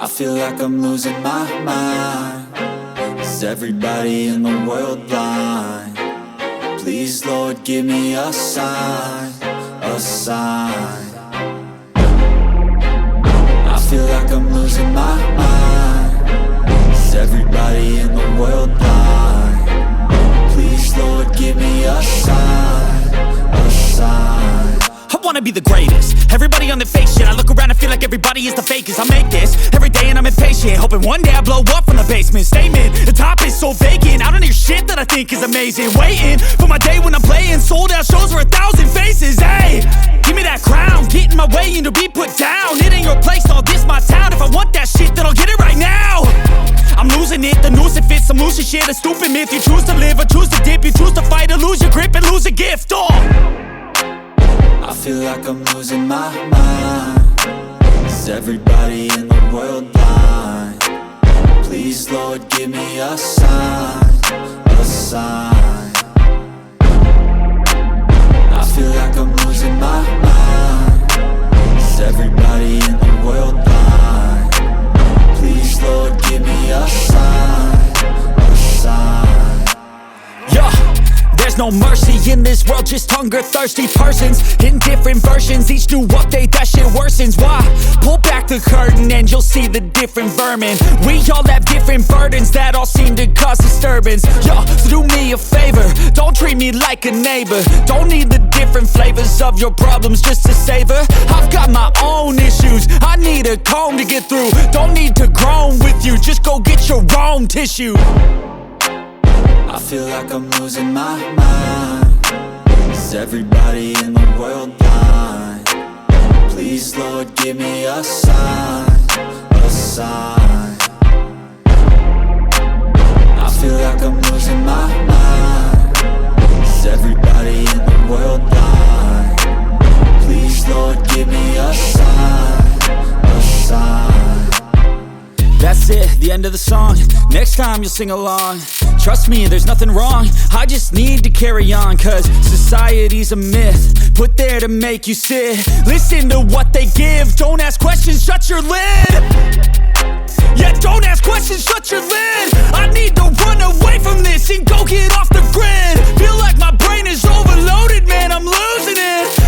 I feel like I'm losing my mind. Is everybody in the world blind? Please, Lord, give me a sign, a sign. I feel like I'm losing my mind. Is everybody in the world blind? Please, Lord, give me a sign, a sign. I wanna be the greatest. Everybody on the fake shit. I look around and feel like everybody is the fakest. I make this every day and I'm impatient, hoping one day I blow up from the basement. Statement, the top is so vacant. I don't hear shit that I think is amazing. Waiting for my day when I'm playing sold out shows for 1,000 faces. Hey, give me that crown, get in my way and to be put down. It ain't your place, all this my town. If I want that shit, then I'll get it right now. I'm losing it, the noose it fits. I'm losing shit, a stupid myth. You choose to live or choose to dip. You choose to fight or lose your grip and lose a gift. I feel like I'm losing my mind. Is everybody in the world blind? Please, Lord, give me a sign, a sign. I feel like I'm losing my mind. Is everybody in the world blind? Please, Lord, give me a sign, a sign. Yeah. There's no mercy in this world, just hunger-thirsty persons in different versions. Each new update, that shit worsens. Why? Pull back the curtain and you'll see the different vermin. We all have different burdens that all seem to cause disturbance. Yo, so do me a favor, don't treat me like a neighbor. Don't need the different flavors of your problems just to savor. I've got my own issues, I need a comb to get through. Don't need to groan with you, just go get your own tissue. I feel like I'm losing my mind. Is everybody in the world blind? Please, Lord, give me a sign, a sign. I feel like I'm losing my mind. Is everybody in the world blind? Please, Lord, give me a sign, a sign. That's it, the end of the song. Next time you'll sing along. Trust me, there's nothing wrong. I just need to carry on, cause society's a myth put there to make you sit. Listen to what they give. Don't ask questions, shut your lid. Yeah, don't ask questions, shut your lid. I need to run away from this and go get off the grid. Feel like my brain is overloaded, man, I'm losing it.